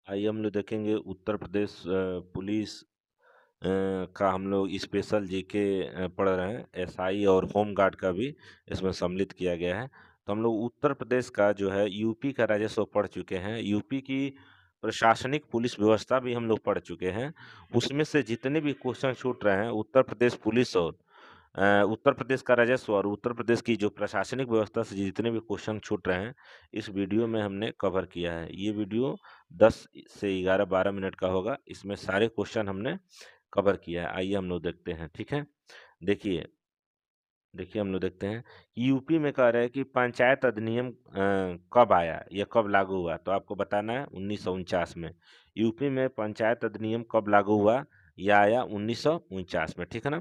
आइए हम लोग देखेंगे उत्तर प्रदेश पुलिस का हम लोग स्पेशल जीके पढ़ रहे हैं। एसआई और होम गार्ड का भी इसमें सम्मिलित किया गया है। तो हम लोग उत्तर प्रदेश का जो है यूपी का राजस्व पढ़ चुके हैं। यूपी की प्रशासनिक पुलिस व्यवस्था भी हम लोग पढ़ चुके हैं। उसमें से जितने भी क्वेश्चन छूट रहे हैं उत्तर प्रदेश पुलिस और उत्तर प्रदेश का राजस्व और उत्तर प्रदेश की जो प्रशासनिक व्यवस्था से जितने भी क्वेश्चन छूट रहे हैं, इस वीडियो में हमने कवर किया है। ये वीडियो 10 से 11-12 मिनट का होगा। इसमें सारे क्वेश्चन हमने कवर किया है। आइए हम लोग देखते हैं, ठीक है? देखिए देखिए हम लोग देखते हैं कि यूपी में कह रहे हैं कि पंचायत अधिनियम कब आया या कब लागू हुआ? तो आपको बताना है 1949 में। यूपी में पंचायत अधिनियम कब लागू हुआ? या आया 1949 में, ठीक है ना?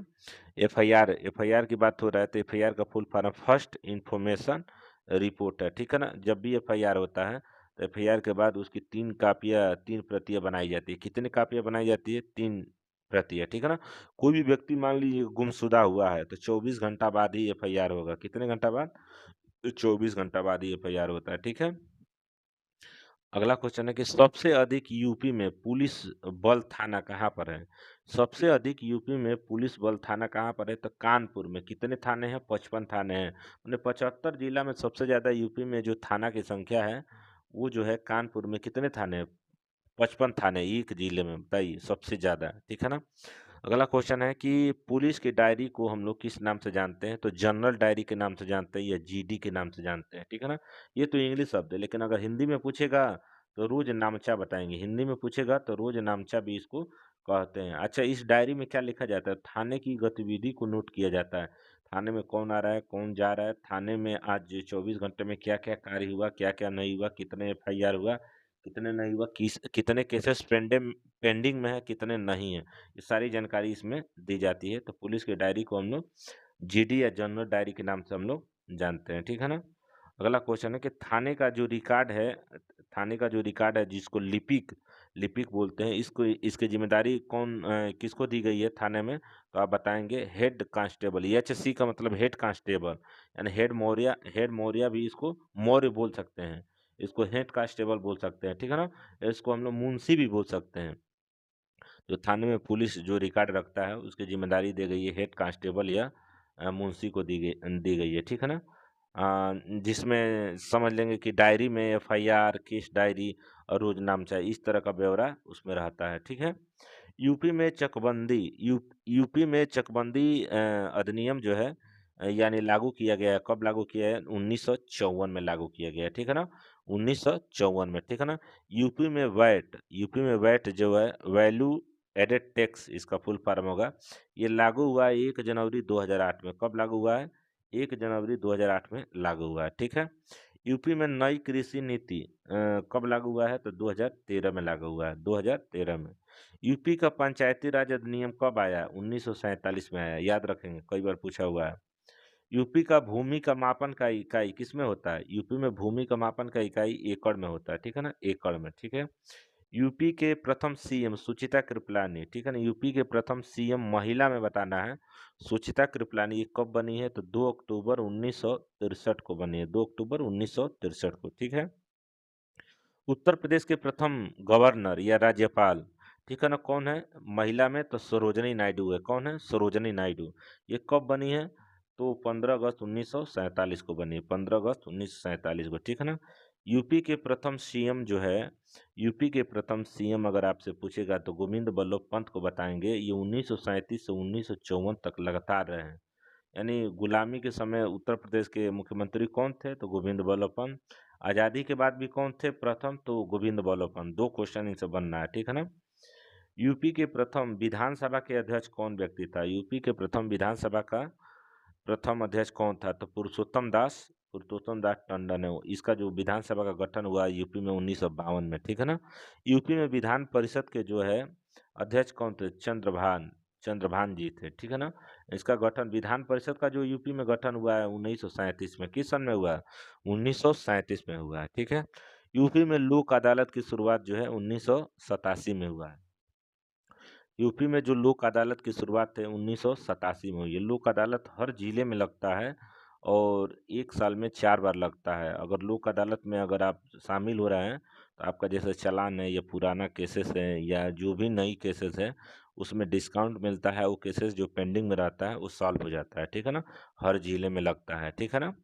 एफआईआर की बात हो रहा है तो एफआईआर का full form first information report है, ठीक है ना? जब भी एफआईआर होता है तो एफआईआर के बाद उसकी 3 प्रतियाँ बनाई जाती है। कितनी कापियाँ बनाई जाती है? 3 प्रतियाँ, ठीक है ना? कोई भी व्यक्ति मान लीजिए गुमशुदा हुआ है तो 24 घंटा बाद ही एफआईआर होगा। कितने घंटा बाद? तो 24 घंटा बाद ही एफआईआर होता है, ठीक है? अगला क्वेश्चन है कि सबसे अधिक यूपी में पुलिस बल थाना कहाँ पर है? सबसे अधिक यूपी में पुलिस बल थाना कहाँ पर है? तो कानपुर में। कितने थाने हैं? 55 थाने हैं। मतलब 75 जिला में सबसे ज़्यादा यूपी में जो थाना की संख्या है, वो जो है कानपुर में। कितने थाने हैं? 55 थाने एक जिले में, बताइए सबसे ज़्यादा, ठीक है ना? अगला क्वेश्चन है कि पुलिस की डायरी को हम लोग किस नाम से जानते हैं? तो जनरल डायरी के नाम से जानते हैं या जीडी के नाम से जानते हैं, ठीक है ना? ये तो इंग्लिश शब्द है, लेकिन अगर हिंदी में पूछेगा तो रोज़नामचा बताएँगे। हिंदी में पूछेगा तो रोज़नामचा भी इसको कहते हैं। अच्छा, इस डायरी में क्या लिखा जाता है? थाने की गतिविधि को नोट किया जाता है। थाने में कौन आ रहा है, कौन जा रहा है, थाने में आज 24 घंटे में क्या-क्या कार्य हुआ, क्या-क्या नहीं हुआ, कितने एफआईआर हुआ, कितने नहीं हुआ, कितने केसेस पेंडिंग में है, कितने नहीं है। ये सारी जानकारी इसमें दी जाती है। तो पुलिस की डायरी को हम लोग जीडी या जनरल डायरी के नाम से हम लोग जानते हैं, ठीक है ना? अगला क्वेश्चन है कि थाने का जो रिकॉर्ड है जिसको लिपिक लिपिक बोलते हैं, इसको इसकी ज़िम्मेदारी किसको दी गई है थाने में? तो आप बताएँगे हेड कांस्टेबल। एचसी का मतलब हेड कांस्टेबल, यानी हेड मौर्य भी इसको मौर्य बोल सकते हैं। इसको हेड कांस्टेबल बोल सकते हैं, ठीक है ना? इसको हम लोग मुंशी भी बोल सकते हैं। जो थाने में पुलिस जो रिकॉर्ड रखता है उसकी ज़िम्मेदारी दी गई है हेड कांस्टेबल या मुंशी को दी गई है, ठीक है ना? जिसमें समझ लेंगे कि डायरी में एफआईआर, केस डायरी और रोज़नामचा इस तरह का ब्यौरा उसमें रहता है, ठीक है? यूपी में चकबंदी यू यूपी में चकबंदी अधिनियम जो है यानी लागू किया गया है। कब लागू किया है? 1954 में लागू किया गया है, ठीक है ना? 1954 में, ठीक है ना? यूपी में वैट जो है वैल्यू एडेड टैक्स इसका फुल फॉर्म होगा। ये लागू हुआ है 1 जनवरी 2008 में। कब लागू हुआ है? 1 जनवरी 2008 में लागू हुआ है, ठीक है? यूपी में नई कृषि नीति कब लागू हुआ है? तो 2013 में लागू हुआ है, 2013 में। यूपी का पंचायती राज अधिनियम कब आया? 1947 में आया, याद रखेंगे, कई बार पूछा हुआ है। यूपी का भूमि का मापन का इकाई किसमें होता है? यूपी में भूमि का मापन का इकाई एकड़ में होता है, ठीक है ना? एकड़ में, ठीक है? यूपी के प्रथम सीएम सुचिता कृपलानी, ठीक है ना? यूपी के प्रथम सीएम महिला में बताना है। सुचिता कृपलानी ये कब बनी है? तो 2 अक्टूबर 1963 को बनी है, 2 अक्टूबर 1963 को, ठीक है? उत्तर प्रदेश के प्रथम गवर्नर या राज्यपाल, ठीक है ना, कौन है? महिला में तो सरोजनी नायडू है। कौन है? सरोजनी नायडू। ये कब बनी है? तो 15 अगस्त 1947 को बनी है, 15 अगस्त 1947 को, ठीक है ना? यूपी के प्रथम सीएम जो है, यूपी के प्रथम सीएम अगर आपसे पूछेगा तो गोविंद बल्लभ पंत को बताएंगे। ये 1937 से 1954 तक लगातार रहे हैं। यानी गुलामी के समय उत्तर प्रदेश के मुख्यमंत्री कौन थे? तो गोविंद बल्लभ पंत। आज़ादी के बाद भी कौन थे प्रथम? तो गोविंद बल्लभ पंत। 2 क्वेश्चन इनसे बनना है, ठीक है ना? यूपी के प्रथम विधानसभा के अध्यक्ष कौन व्यक्ति था? यूपी के प्रथम विधानसभा का प्रथम अध्यक्ष कौन था? तो पुरुषोत्तम दास टंडन है वो। इसका जो विधानसभा का गठन हुआ यूपी में 1952 में, ठीक है ना? यूपी में विधान परिषद के जो है अध्यक्ष कौन थे? चंद्रभान जी थे, ठीक है ना? इसका गठन विधान परिषद का जो यूपी में गठन हुआ है 1937 में। किस सन में हुआ है? 1937 में हुआ है, ठीक है? यूपी में लोक अदालत की शुरुआत जो है 1987 में हुआ है। यूपी में जो लोक अदालत की शुरुआत है 1987 में हुई है। लोक अदालत हर जिले में लगता है और 1 साल में 4 बार लगता है। अगर लोक अदालत में अगर आप शामिल हो रहे हैं, तो आपका जैसे चालान है या पुराना केसेस है या जो भी नई केसेस है, उसमें डिस्काउंट मिलता है। वो केसेस जो पेंडिंग में रहता है, वो सॉल्व हो जाता है, ठीक है ना? हर जिले में लगता है, ठीक है ना?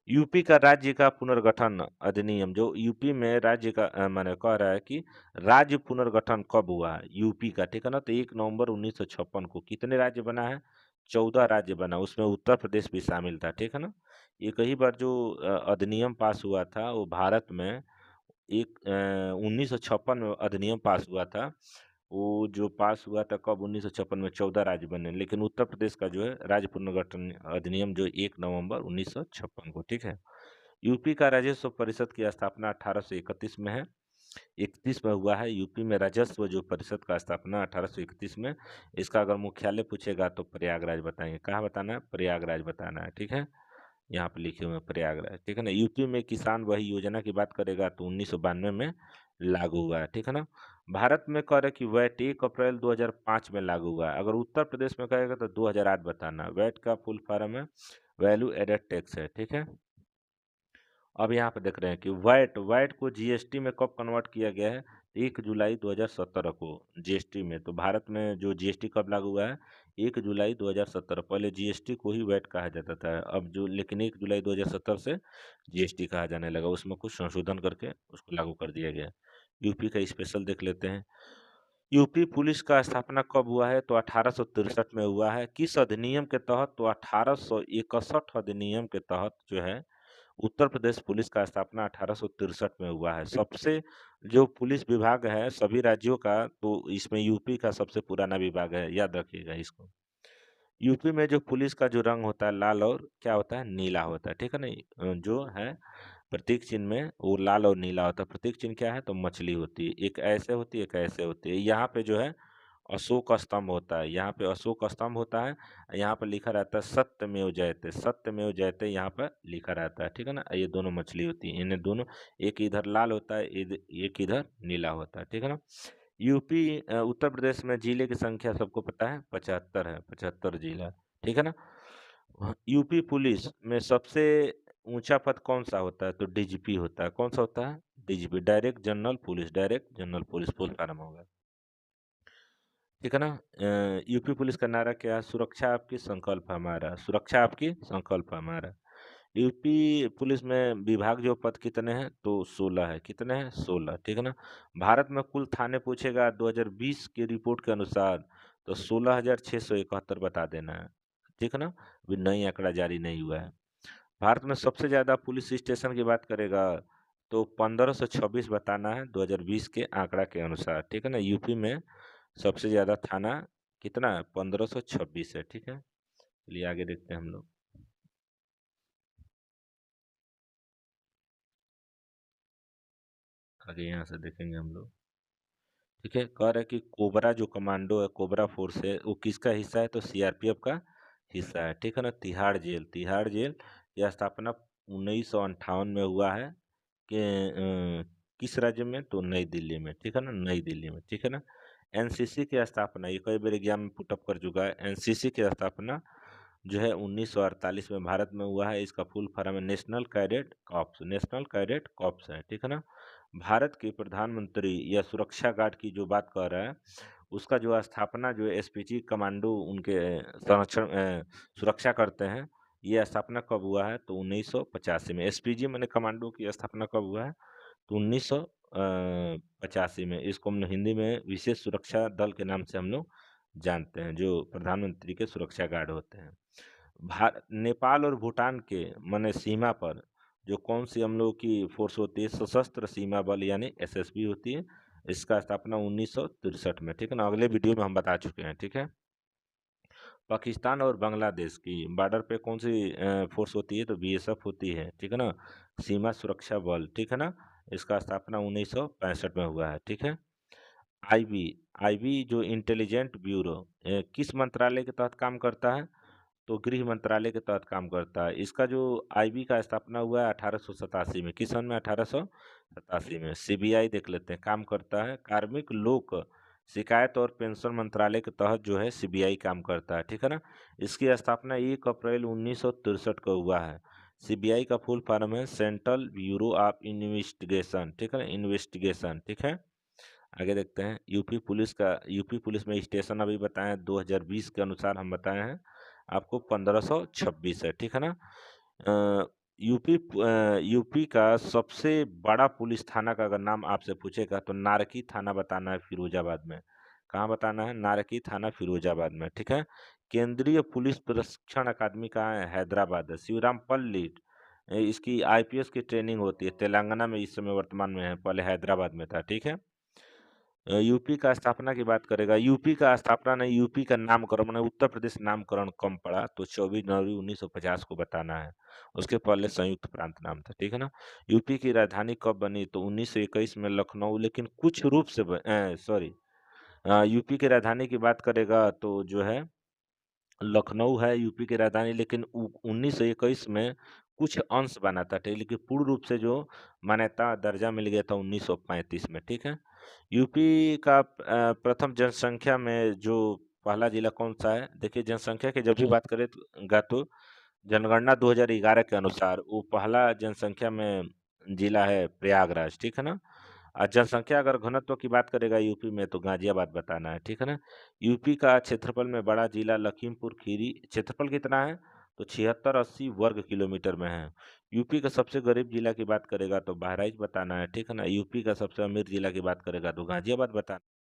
यूपी का राज्य का पुनर्गठन अधिनियम, जो यूपी में राज्य का माने कह रहा है कि राज्य पुनर्गठन कब हुआ है यूपी का, ठीक है ना? तो 1 नवंबर 1956 को कितने राज्य बना है? 14 राज्य बना, उसमें उत्तर प्रदेश भी शामिल था, ठीक है ना? एक ही बार जो अधिनियम पास हुआ था, वो भारत में 1956 में अधिनियम पास हुआ था। वो जो पास हुआ था कब? 1956 में 14 राज्य बने, लेकिन उत्तर प्रदेश का जो है राज्य पुनर्गठन अधिनियम जो 1 नवंबर 1956 को, ठीक है? यूपी का राजस्व परिषद की स्थापना 1831 में है। 31 में हुआ है। यूपी में राजस्व जो परिषद का स्थापना 1831 में। इसका अगर मुख्यालय पूछेगा तो प्रयागराज बताएंगे। कहाँ बताना है? प्रयागराज बताना है, ठीक है? यहाँ पे लिखे हुए हैं प्रयागराज, ठीक है ना? यूपी में किसान वही योजना की बात करेगा तो 1992 में लागू हुआ है, ठीक है ना? भारत में कह रहे कि वैट 1 अप्रैल 2005 में लागू हुआ है। अगर उत्तर प्रदेश में कहेगा तो 2008 बताना। वैट का फुल फॉर्म है वैल्यू एडेड टैक्स है, ठीक है? अब यहाँ पे देख रहे हैं कि वैट वैट को जीएसटी में कब कन्वर्ट किया गया है? 1 जुलाई 2017 को जीएसटी में। तो भारत में जो जीएसटी कब लागू हुआ है? 1 जुलाई 2017। पहले जीएसटी को ही वैट कहा जाता था। अब जो लेकिन 1 जुलाई 2017 से जीएसटी कहा जाने लगा। उसमें कुछ संशोधन करके उसको लागू कर दिया गया। यूपी का स्पेशल देख लेते हैं। यूपी पुलिस का स्थापना कब हुआ है? तो 1863 में हुआ है। किस अधिनियम के तहत? तो 1861 अधिनियम के तहत जो है उत्तर प्रदेश पुलिस का स्थापना 1863 में हुआ है। सबसे जो पुलिस विभाग है सभी राज्यों का, तो इसमें यूपी का सबसे पुराना विभाग है, याद रखिएगा इसको। यूपी में जो पुलिस का जो रंग होता है लाल और क्या होता है? नीला होता है, ठीक है ना? जो है प्रतीक चिन्ह में वो लाल और नीला होता है। प्रतीक चिन्ह क्या है? तो मछली होती है। एक ऐसे होती है, एक ऐसे होती है। यहाँ पे जो है अशोक स्तंभ होता है। यहाँ पे अशोक स्तंभ होता है। यहाँ पे लिखा रहता है सत्यमेव जयते। सत्यमेव जयते यहाँ पर लिखा रहता है, ठीक है ना? ये दोनों मछली होती है। इन्हें दोनों, एक इधर लाल होता है, एक इधर नीला होता है, ठीक है ना? यूपी उत्तर प्रदेश में जिले की संख्या सबको पता है 75 है। 75 जिला, ठीक है ना? यूपी पुलिस में सबसे ऊंचा पद कौन सा होता है? तो डीजीपी होता है। कौन सा होता है? DGP, direct general police. Direct general police full form होगा, ठीक है ना? यूपी पुलिस का नारा क्या है? सुरक्षा आपकी संकल्प हमारा। सुरक्षा आपकी संकल्प हमारा। यूपी पुलिस में विभाग जो पद कितने हैं? तो 16 है। कितने हैं? 16, ठीक है ना? भारत में कुल थाने पूछेगा 2020 की रिपोर्ट के अनुसार तो 16,671 बता देना है, ठीक है ना? अभी नई आंकड़ा जारी नहीं हुआ है। भारत में सबसे ज़्यादा पुलिस स्टेशन की बात करेगा तो 1526 बताना है 2020 के आंकड़ा के अनुसार, ठीक है ना? यूपी में सबसे ज़्यादा थाना कितना है? 1526 है, ठीक है? चलिए आगे देखते हैं हम लोग। आगे यहाँ से देखेंगे हम लोग, ठीक है? कह रहा है कि कोबरा जो कमांडो है, कोबरा फोर्स है, वो किसका हिस्सा है? तो सीआरपीएफ का हिस्सा है, ठीक है ना? तिहाड़ जेल, तिहाड़ जेल की स्थापना 1958 में हुआ है कि किस राज्य में? तो नई दिल्ली में, ठीक है ना? नई दिल्ली में, ठीक है ना? एनसीसी की स्थापना, ये कई बार एग्जाम में पुटअप कर चुका है। एनसीसी की स्थापना जो है 1948 में भारत में हुआ है। इसका फुल फॉर्म है national cadet corps. National cadet corps है, ठीक है ना? भारत के प्रधानमंत्री या सुरक्षा गार्ड की जो बात कर रहा है, उसका जो स्थापना जो एसपीजी कमांडो उनके संरक्षण सुरक्षा करते हैं, ये स्थापना कब हुआ है? तो 1985 में। एसपीजी माने कमांडो की स्थापना कब हुआ है? तो 1985 में। इसको हम लोग हिंदी में विशेष सुरक्षा दल के नाम से हम लोग जानते हैं, जो प्रधानमंत्री के सुरक्षा गार्ड होते हैं। नेपाल और भूटान के माने सीमा पर जो कौन सी हम लोगों की फोर्स होती है? सशस्त्र सीमा बल यानी एसएसबी होती है। इसका स्थापना 1963 में, ठीक है ना? अगले वीडियो में हम बता चुके हैं, ठीक है? पाकिस्तान और बांग्लादेश की बॉर्डर पे कौन सी फोर्स होती है? तो बीएसएफ होती है, ठीक है ना? सीमा सुरक्षा बल, ठीक है ना? इसका स्थापना 1965 में हुआ है, ठीक है? आईबी आईबी जो इंटेलिजेंट ब्यूरो किस मंत्रालय के तहत काम करता है? तो गृह मंत्रालय के तहत काम करता है। इसका जो आईबी का स्थापना हुआ है 1887 में। किस सन में? 1887 में। सीबीआई देख लेते हैं, काम करता है कार्मिक लोक शिकायत और पेंशन मंत्रालय के तहत जो है सीबीआई काम करता है, ठीक है ना? इसकी स्थापना 1 अप्रैल 1963 को हुआ है। सीबीआई का फुल फॉर्म है सेंट्रल ब्यूरो ऑफ इन्वेस्टिगेशन, ठीक है ना? इन्वेस्टिगेशन, ठीक है? आगे देखते हैं यूपी पुलिस में स्टेशन अभी बताएं 2020 के अनुसार हम बताए हैं आपको 1526 है, ठीक है ना? यूपी का सबसे बड़ा पुलिस थाना का अगर नाम आपसे पूछेगा तो नारकी थाना बताना है फिरोजाबाद में। कहाँ बताना है? नारकी थाना फिरोजाबाद में, ठीक है? केंद्रीय पुलिस प्रशिक्षण अकादमी कहाँ है? हैदराबाद है। शिवरामपल्ली इसकी आईपीएस की ट्रेनिंग होती है, तेलंगाना में इस समय वर्तमान में है, पहले हैदराबाद में था, ठीक है? यूपी का स्थापना की बात करेगा, यूपी का स्थापना नहीं, यूपी का नामकरण माने उत्तर प्रदेश नामकरण कम पड़ा, तो 24 जनवरी 1950 को बताना है। उसके पहले संयुक्त प्रांत नाम था, ठीक है ना? यूपी की राजधानी कब बनी? तो 1921 में लखनऊ, लेकिन कुछ रूप से यूपी की राजधानी की बात करेगा तो जो है लखनऊ है यूपी की राजधानी, लेकिन 1921 में कुछ अंश बना था, ठीक, लेकिन पूर्ण रूप से जो मान्यता दर्जा मिल गया था 1935 में, ठीक है? यूपी का प्रथम जनसंख्या में जो पहला जिला कौन सा है? देखिए जनसंख्या की जब भी बात करें तो जनगणना 2011 के अनुसार वो पहला जनसंख्या में जिला है प्रयागराज, ठीक है ना? जनसंख्या अगर घनत्व की बात करेगा यूपी में तो गाजियाबाद बताना है, ठीक है ना? यूपी का क्षेत्रफल में बड़ा जिला लखीमपुर खीरी, क्षेत्रफल कितना है? तो 76-80 वर्ग किलोमीटर में है। यूपी का सबसे गरीब जिला की बात करेगा तो बहराइच बताना है, ठीक है ना? यूपी का सबसे अमीर जिला की बात करेगा तो गाजियाबाद बताना